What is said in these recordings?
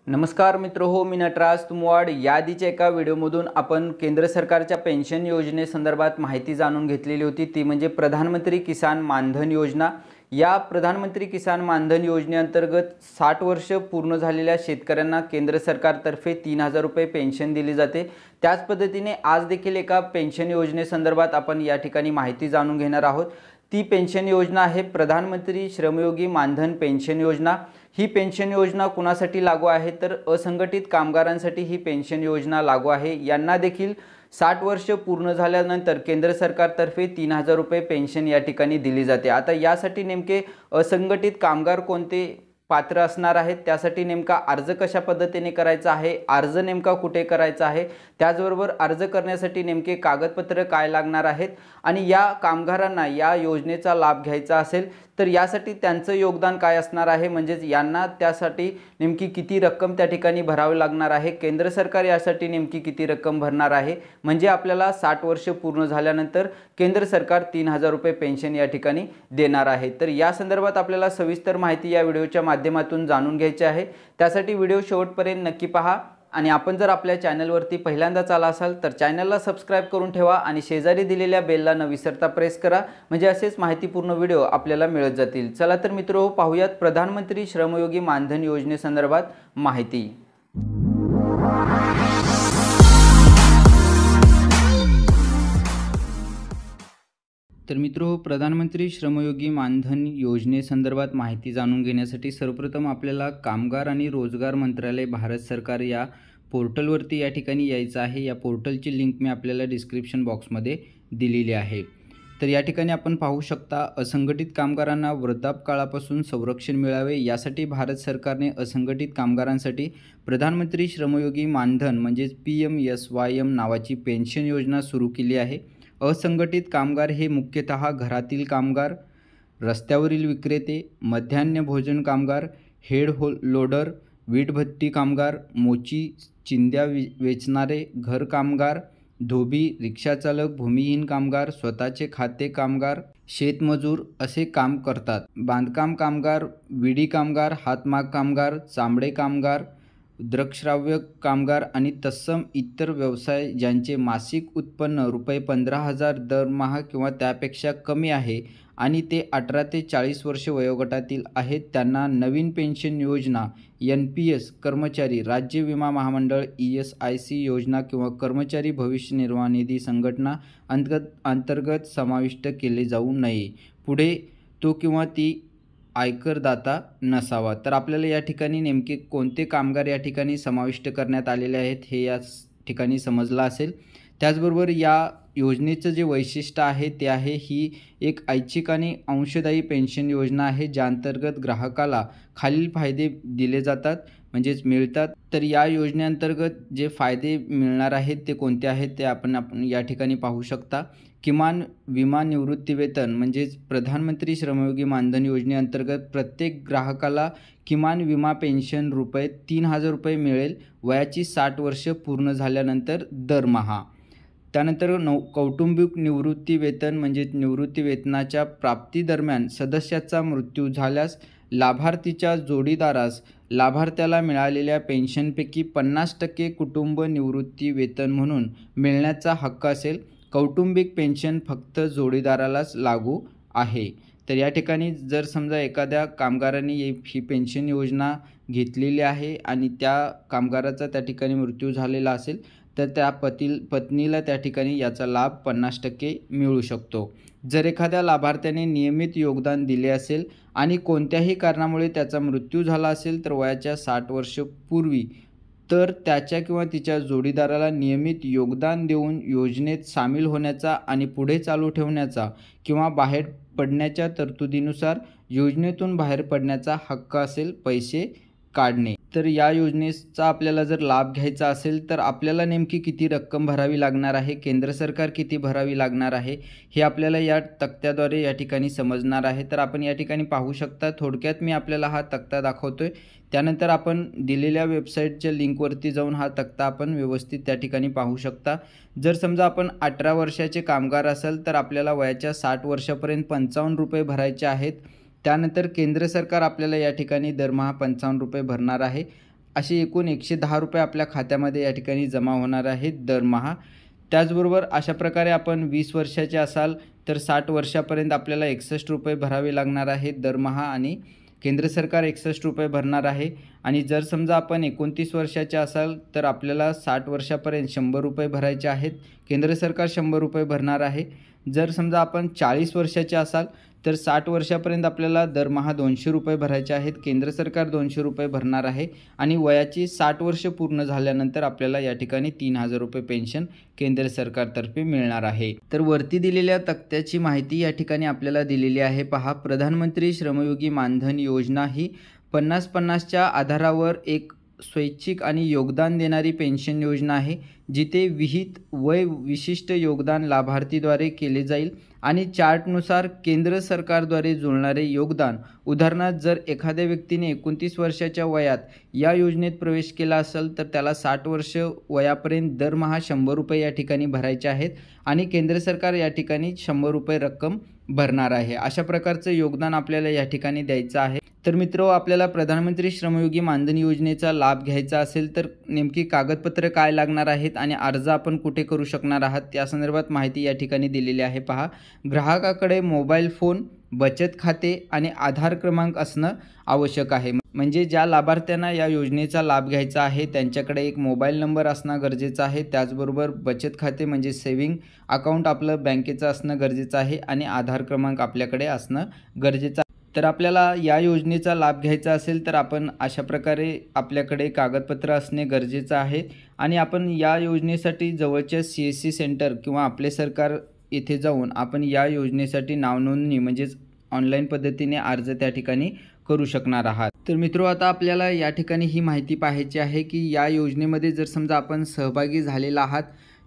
नमस्कार मित्र हो, मी नटराज तुमवाड। याआधीच्या एका व्हिडिओमधून आपण केंद्र सरकारच्या पेन्शन योजनेसंदर्भात माहिती जाणून घेतलेली होती, ती म्हणजे प्रधानमंत्री किसान मानधन योजना। या प्रधानमंत्री किसान मानधन योजनेअंतर्गत 60 वर्ष पूर्ण झालेल्या शेतकऱ्यांना केंद्र सरकारतर्फे 3000 रुपये पेन्शन दिली जाते। त्याच पद्धतीने आज देखील एका पेन्शन योजनेसंदर्भात आपण या ठिकाणी माहिती जाणून घेणार आहोत। ती पेन्शन योजना आहे प्रधानमंत्री श्रमयोगी मानधन पेन्शन योजना। ही पेन्शन योजना कुणासाठी लागू आहे तर असंघटित कामगारांसाठी ही पेन्शन योजना लागू आहे। यांना देखील 60 वर्ष पूर्ण झाल्यानंतर केंद्र सरकारतर्फे 3000 रुपये पेन्शन या ठिकाणी दिली जाते। आता यासाठी नेमके असंघटित कामगार कोणते पात्र असणार आहेत, त्यासाठी नेमका अर्ज कशा पद्धतीने करायचा आहे, अर्ज नेमका कुठे करायचा आहे, त्याचबरोबर अर्ज करण्यासाठी नेमके कागदपत्र काय लागणार आहेत आणि या कामगारांना या योजनेचा लाभ घ्यायचा असेल तर यासाठी त्यांचं योगदान काय असणार आहे, म्हणजेच यांना त्यासाठी नेमकी किती रक्कम त्या ठिकाणी भरावी लागणार आहे, केंद्र सरकार यासाठी नेमकी किती रक्कम भरणार आहे, म्हणजे आपल्याला 60 वर्ष पूर्ण झाल्यानंतर केंद्र सरकार 3000 रुपये पेन्शन या ठिकाणी देणार आहे। तर या संदर्भात आपल्याला सविस्तर माहिती या व्हिडिओच्या माध्यमातून जाणून घ्यायची आहे। त्यासाठी व्हिडिओ शेवटपर्यंत नक्की पहा आणि आपण जर आपल्या चॅनलवरती पहिल्यांदाच आला असाल तर चॅनलला सबस्क्राइब करून ठेवा आणि शेजारी दिलेल्या बेलला न विसरता प्रेस करा, म्हणजे असेच माहितीपूर्ण व्हिडिओ आपल्याला मिळत जातील। चला तर मित्रहो, पाहूयात प्रधानमंत्री श्रमयोगी मानधन योजनेसंदर्भात माहिती। तर मित्रो, प्रधानमंत्री श्रमयोगी मानधन योजनेसंदर्भात माहिती जाणून घेण्यासाठी सर्वप्रथम आपल्याला कामगार आणि रोजगार मंत्रालय भारत सरकार या पोर्टलवरती या ठिकाणी यायचं आहे। या पोर्टलची लिंक मी आपल्याला डिस्क्रिप्शन बॉक्समध्ये दिलेली आहे। तर या ठिकाणी आपण पाहू शकता, असंघटित कामगारांना वृद्धापकाळापासून संरक्षण मिळावे यासाठी भारत सरकारने असंघटित कामगारांसाठी प्रधानमंत्री श्रमयोगी मानधन म्हणजेच PMSYM नावाची पेन्शन योजना सुरू केली आहे। असंघटित कामगार हे मुख्यतः घरातील कामगार, रस्त्यावरील विक्रेते, मध्यान्ह भोजन कामगार, हेड लोडर, वीटभट्टी कामगार, मोची चिंध्या वेचणारे, घर कामगार, धोबी, रिक्षाचालक, भूमिहीन कामगार, स्वतःचे खाते कामगार, शेतमजूर असे काम करतात। बांधकाम कामगार, विडी कामगार, हातमाग कामगार, चामडे कामगार, दृकश्राव्य कामगार आणि तत्सम इतर व्यवसाय ज्यांचे मासिक उत्पन्न रुपये 15,000 दरमहा किंवा त्यापेक्षा कमी आहे आणि ते 18 ते 40 वर्ष वयोगटातील आहेत, त्यांना नवीन पेन्शन योजना NPS, कर्मचारी राज्य विमा महामंडळ ESIC योजना किंवा कर्मचारी भविष्य निर्वाह निधी संघटना अंतर्गत समाविष्ट केले जाऊ नये। पुढे तो किंवा ती आयकरदाता नसावा। तर आपल्याला या ठिकाणी नेमके कोणते कामगार या ठिकाणी समाविष्ट करण्यात आलेले आहेत हे या ठिकाणी समजलं असेल। त्याचबरोबर या योजनेचं जे वैशिष्ट्य आहे ते आहे, ही एक ऐच्छिक आणि अंशदायी पेन्शन योजना आहे, ज्या अंतर्गत ग्राहकाला खालील फायदे दिले जातात म्हणजेच मिळतात। तर या योजनेअंतर्गत जे फायदे मिळणार आहेत ते कोणते आहेत ते आपण या ठिकाणी पाहू शकता। किमान विमा निवृत्ती वेतन म्हणजेच प्रधानमंत्री श्रमयोगी मानधन योजनेअंतर्गत प्रत्येक ग्राहकाला किमान विमा पेन्शन रुपये 3000 रुपये मिळेल वयाची 60 वर्ष पूर्ण झाल्यानंतर दरमहा। त्यानंतर कौटुंबिक निवृत्ती वेतन म्हणजेच निवृत्ती वेतनाच्या प्राप्तीदरम्यान सदस्याचा मृत्यू झाल्यास लाभार्थीच्या जोडीदारास लाभार्थ्याला मिळालेल्या पेन्शनपैकी 50% कुटुंब निवृत्ती वेतन म्हणून मिळण्याचा हक्क असेल। कौटुंबिक पेन्शन फक्त जोडीदारालाच लागू आहे। तर या ठिकाणी जर समजा एखाद्या कामगारांनी ही पेन्शन योजना घेतलेली आहे आणि त्या कामगाराचा त्या ठिकाणी मृत्यू झालेला असेल तर त्या पत्नीला त्या ठिकाणी याचा लाभ 50% मिळू शकतो। जर एखाद्या लाभार्थ्याने नियमित योगदान दिले असेल आणि कोणत्याही कारणामुळे त्याचा मृत्यू झाला असेल तर वयाच्या 60 वर्ष पूर्वी, तर त्याच्या किंवा तिच्या जोडीदाराला नियमित योगदान देऊन योजनेत सामील होण्याचा आणि पुढे चालू ठेवण्याचा किंवा बाहेर पडण्याच्या तरतुदीनुसार योजनेतून बाहेर पडण्याचा हक्क असेल पैसे काढणे। तर या योजनेचा आपल्याला जर लाभ घ्यायचा असेल तर आपल्याला नेमकी किती रक्कम भरावी लागणार आहे, केंद्र सरकार किती भरावी लागणार आहे हे आपल्याला या तक्त्याद्वारे या ठिकाणी समजणार आहे। तर आपण या ठिकाणी पाहू शकता, थोडक्यात मी आपल्याला हा तक्ता दाखवतोय, त्यानंतर आपण दिलेल्या वेबसाईटच्या लिंकवरती जाऊन हा तक्ता आपण व्यवस्थित त्या ठिकाणी पाहू शकता। जर समजा आपण 18 वर्षाचे कामगार असाल तर आपल्याला वयाच्या 60 वर्षापर्यंत 55 रुपये भरायचे आहेत। त्यानंतर केंद्र सरकार आपल्याला या ठिकाणी दरमहा 55 रुपये भरणार आहे। असे एकूण 110 रुपये आपल्या खात्यामध्ये या ठिकाणी जमा होणार आहेत दरमहा. त्याचबरोबर अशा प्रकारे आपण 20 वर्षाचे असाल तर 60 वर्षापर्यंत आपल्याला 61 रुपये भरावे लागणार आहेत दरमहा आणि केंद्र सरकार 61 रुपये भरणार आहे. आणि जर समजा आपण 29 वर्षाचे असाल तर आपल्याला 60 वर्षापर्यंत 100 रुपये भरायचे आहेत, केंद्र सरकार 100 रुपये भरणार आहे. जर समजा आपण 40 वर्षाचे असाल तर 60 वर्षापर्यंत आपल्याला दरमहा 200 रुपये भरायचे आहेत, केंद्र सरकार 200 रुपये भरणार आहे. आणि वयाची 60 वर्ष पूर्ण झाल्यानंतर आपल्याला या ठिकाणी 3000 रुपये पेन्शन केंद्र सरकारतर्फे मिळणार आहे. तर वरती दिलेल्या तक्त्याची माहिती या ठिकाणी आपल्याला दिलेली आहे. पहा, प्रधानमंत्री श्रमयोगी मानधन योजना ही 50-50च्या आधारावर एक स्वैच्छिक आणि योगदान देणारी पेन्शन योजना आहे, जिथे विहित वय विशिष्ट योगदान लाभार्थीद्वारे केले जाईल आणि चार्टनुसार केंद्र सरकारद्वारे जुळणारे योगदान. उदाहरणार्थ, जर एखाद्या व्यक्तीने 29 वर्षाच्या वयात या योजनेत प्रवेश केला असेल तर त्याला 60 वर्ष वयापर्यंत दरमहा 100 रुपये या ठिकाणी भरायचे आहेत आणि केंद्र सरकार या ठिकाणी 100 रुपये रक्कम भरणार आहे. अशा प्रकारचं योगदान आपल्याला या ठिकाणी द्यायचं आहे. तर मित्र, आपल्याला प्रधानमंत्री श्रमयोगी मानधन योजनेचा लाभ घ्यायचा असेल तर नेमकी कागदपत्र काय लागणार आहेत आणि अर्ज आपण कुठे करू शकणार आहात त्या संदर्भात माहिती या ठिकाणी दिलेली आहे. पहा, ग्राहकाकडे मोबाईल फोन, बचत खाते आणि आधार क्रमांक असणं आवश्यक आहे. म्हणजे ज्या लाभार्थ्यांना या योजनेचा लाभ घ्यायचा आहे त्यांच्याकडे एक मोबाईल नंबर असणं गरजेचं आहे. त्याचबरोबर बचत खाते म्हणजे सेव्हिंग अकाउंट आपलं बँकेचं असणं गरजेचं आहे आणि आधार क्रमांक आपल्याकडे असणं गरजेचं आहे. तर आपल्याला या योजनेचा लाभ घ्यायचा असेल तर आपण अशा प्रकारे आपल्याकडे कागदपत्र असणे गरजेचं आहे आणि आपण या योजनेसाठी जवळच्या CSC सेंटर किंवा आपले सरकार येथे जाऊन आपण या योजनेसाठी नावनोंदणी म्हणजेच ऑनलाईन पद्धतीने अर्ज त्या ठिकाणी करू शकणार आहात. तर मित्रो, आता आपल्याला या ठिकाणी ही माहिती पाहायची आहे की या योजनेमध्ये जर समजा आपण सहभागी झालेला आहात,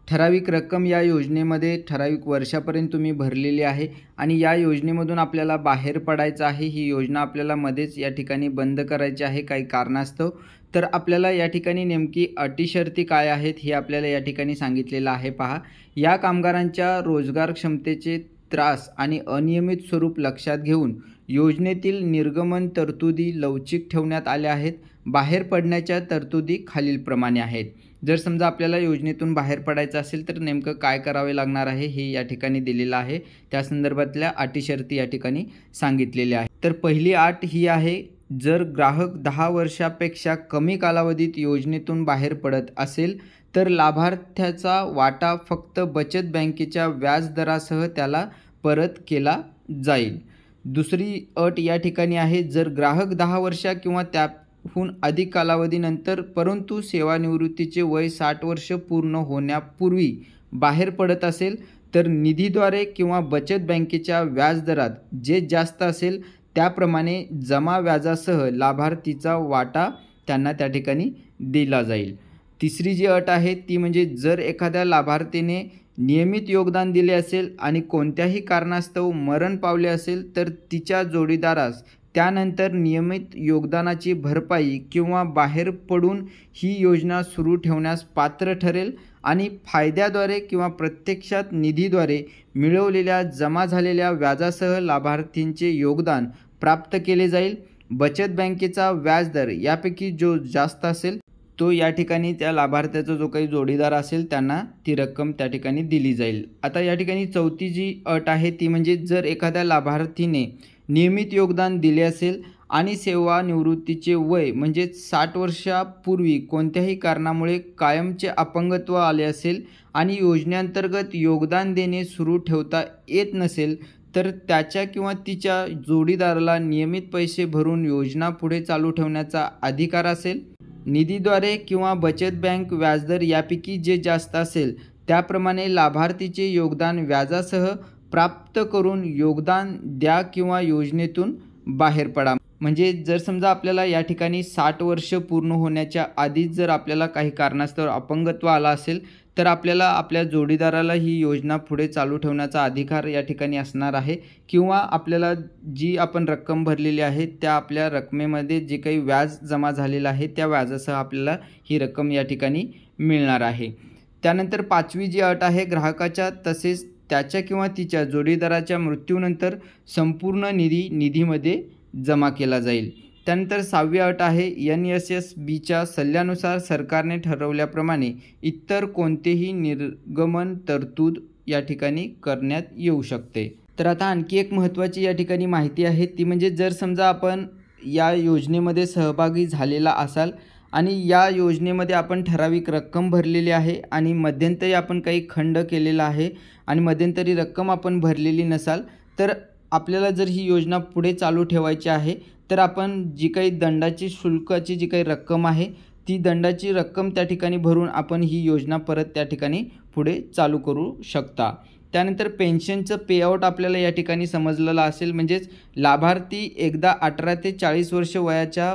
ठराविक रक्कम या योजनेमध्ये ठराविक वर्षापर्यंत तुम्ही भरलेली आहे आणि या योजनेमधून आपल्याला बाहेर पडायचं आहे, ही योजना आपल्याला मध्येच या ठिकाणी बंद करायची आहे काही कारणास्तव, तर आपल्याला या ठिकाणी नेमकी अटी शर्ती काय आहेत हे आपल्याला या ठिकाणी सांगितलेलं आहे. पहा, या कामगारांच्या रोजगार क्षमतेचे त्रास आणि अनियमित स्वरूप लक्षात घेऊन योजनेतील निर्गमन तरतुदी लवचिक ठेवण्यात आल्या आहेत. बाहेर पडण्याच्या तरतुदी खालीलप्रमाणे आहेत. जर समजा आपल्याला योजनेतून बाहेर पडायचं असेल तर नेमकं काय करावे लागणार आहे हे या ठिकाणी दिलेलं आहे. त्या संदर्भातल्या अटी शर्ती या ठिकाणी सांगितलेल्या आहेत. तर पहिली अट ही आहे, जर ग्राहक 10 वर्षापेक्षा कमी कालावधीत योजनेतून बाहेर पडत असेल तर लाभार्थ्याचा वाटा फक्त बचत बँकेच्या व्याजदरासह त्याला परत केला जाईल. दुसरी अट या ठिकाणी आहे, जर ग्राहक 10 वर्ष किंवा त्याहून अधिक कालावधीनंतर परंतु सेवानिवृत्तीचे वय 60 वर्ष पूर्ण होण्यापूर्वी बाहेर पडत असेल तर निधीद्वारे किंवा बचत बँकेच्या व्याजदरात जे जास्त असेल त्याप्रमाणे जमा व्याजासह लाभार्थीचा वाटा त्यांना त्या ठिकाणी दिला जाईल. तिसरी जी अट आहे ती म्हणजे, जर एखाद्या लाभार्थीने नियमित योगदान दिले असेल आणि कोणत्याही कारणास्तव मरण पावले असेल तर तिच्या जोडीदारास त्यानंतर नियमित योगदानाची भरपाई किंवा बाहेर पडून ही योजना सुरू ठेवण्यास पात्र ठरेल आणि फायद्याद्वारे किंवा प्रत्यक्षात निधीद्वारे मिळवलेल्या जमा झालेल्या व्याजासह लाभार्थींचे योगदान प्राप्त केले जाईल. बचत बँकेचा व्याजदर यापैकी जो जास्त असेल तो या ठिकाणी त्या लाभार्थ्याचा जो काही जोडीदार असेल त्यांना ती रक्कम त्या ठिकाणी दिली जाईल. आता या ठिकाणी चौथी जी अट आहे ती म्हणजे, जर एखाद्या लाभार्थीने नियमित योगदान दिले असेल आणि सेवानिवृत्तीचे वय म्हणजे 60 वर्षापूर्वी कोणत्याही कारणामुळे कायमचे अपंगत्व आले असेल आणि योजनेअंतर्गत योगदान देणे सुरू ठेवता येत नसेल तर त्याच्या किंवा तिच्या जोडीदाराला नियमित पैसे भरून योजना पुढे चालू ठेवण्याचा अधिकार असेल. निधीद्वारे किंवा बचत बँक व्याजदर यापैकी जे जास्त असेल त्याप्रमाणे लाभार्थीचे योगदान व्याजासह प्राप्त करून योगदान द्या किंवा योजनेतून बाहेर पडा. म्हणजे जर समजा आपल्याला या ठिकाणी 60 वर्ष पूर्ण होण्याच्या आधीच जर आपल्याला काही कारणास्तव अपंगत्व आला असेल तर आपल्याला आपल्या जोडीदाराला ही योजना पुढे चालू ठेवण्याचा अधिकार या ठिकाणी असणार आहे किंवा आपल्याला जी आपण रक्कम भरलेली आहे त्या आपल्या रकमेमध्ये जे काही व्याज जमा झालेलं आहे त्या व्याजासह आपल्याला ही रक्कम या ठिकाणी मिळणार आहे. त्यानंतर पाचवी जी अट आहे, ग्राहकाच्या तसेच त्याच्या किंवा तिच्या जोडीदाराच्या मृत्यूनंतर संपूर्ण निधीमध्ये जमा केला जाईल. त्यानंतर 6वी अट आहे NSSBच्या सल्ल्यानुसार सरकारने ठरवल्याप्रमाणे इतर कोणतेही निर्गमन तरतूद या ठिकाणी करण्यात येऊ शकते. तर आता आणखी एक महत्त्वाची या ठिकाणी माहिती आहे ती म्हणजे जर समजा आपण या योजनेमध्ये सहभागी झालेला असाल आणि या योजनेमध्ये आपण ठराविक रक्कम भरलेली आहे आणि मध्यंतरी आपण काही खंड केलेला आहे आणि मध्यंतरी रक्कम आपण भरलेली नसाल, तर आपल्याला जर ही योजना पुढे चालू ठेवायची आहे तर आपण जी काही दंडाची शुल्काची जी काही रक्कम आहे ती दंडाची रक्कम त्या ठिकाणी भरून आपण ही योजना परत त्या ठिकाणी पुढे चालू करू शकता. त्यानंतर पेन्शनचं पेआउट आपल्याला या ठिकाणी समजलेलं असेल, म्हणजेच लाभार्थी एकदा 18 ते 40 वर्ष वयाच्या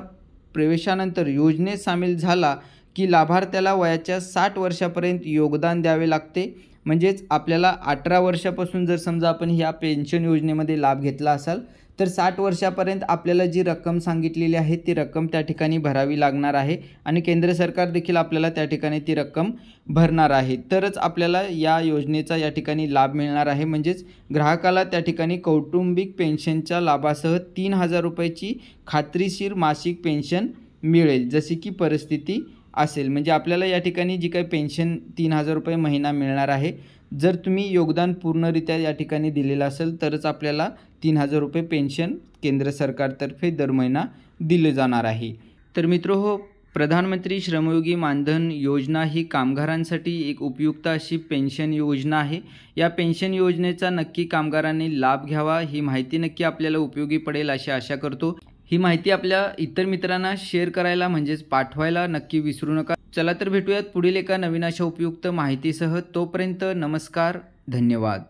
प्रवेशानंतर योजनेत सामील झाला की लाभार्थ्याला वयाच्या 60 वर्षापर्यंत योगदान द्यावे लागते. म्हणजेच आपल्याला 18 वर्षापासून जर समजा आपण ह्या पेन्शन योजनेमध्ये लाभ घेतला असाल तर 60 वर्षापर्यंत आपल्याला जी रक्कम सांगितलेली आहे ती रक्कम त्या ठिकाणी भरावी लागणार आहे आणि केंद्र सरकार देखील आपल्याला त्या ठिकाणी ती रक्कम भरणार आहे. तरच आपल्याला या योजनेचा या ठिकाणी लाभ मिळणार आहे. म्हणजेच ग्राहकाला त्या ठिकाणी कौटुंबिक पेन्शनच्या लाभासह 3,000 रुपयाची खात्रीशीर मासिक पेन्शन मिळेल जशी की परिस्थिती असेल. म्हणजे आपल्याला या ठिकाणी जी काही पेन्शन 3,000 रुपये महिना मिळणार आहे, जर तुम्ही योगदान पूर्णरित्या या ठिकाणी दिलेलं असेल तरच आपल्याला 3,000 रुपये पेन्शन केंद्र सरकारतर्फे दर महिना दिले जाणार आहे. तर मित्रहो, प्रधानमंत्री श्रमयोगी मानधन योजना ही कामगारांसाठी एक उपयुक्त अशी पेन्शन योजना आहे. या पेन्शन योजनेचा नक्की कामगारांनी लाभ घ्यावा. ही माहिती नक्की आपल्याला उपयोगी पडेल अशी आशा करतो. ही माहिती आपल्या इतर मित्रांना शेअर करायला म्हणजेच पाठवायला नक्की विसरू नका. चला तर भेटूयात पुढील एका नवीन अशा उपयुक्त माहितीसह. तोपर्यंत नमस्कार, धन्यवाद.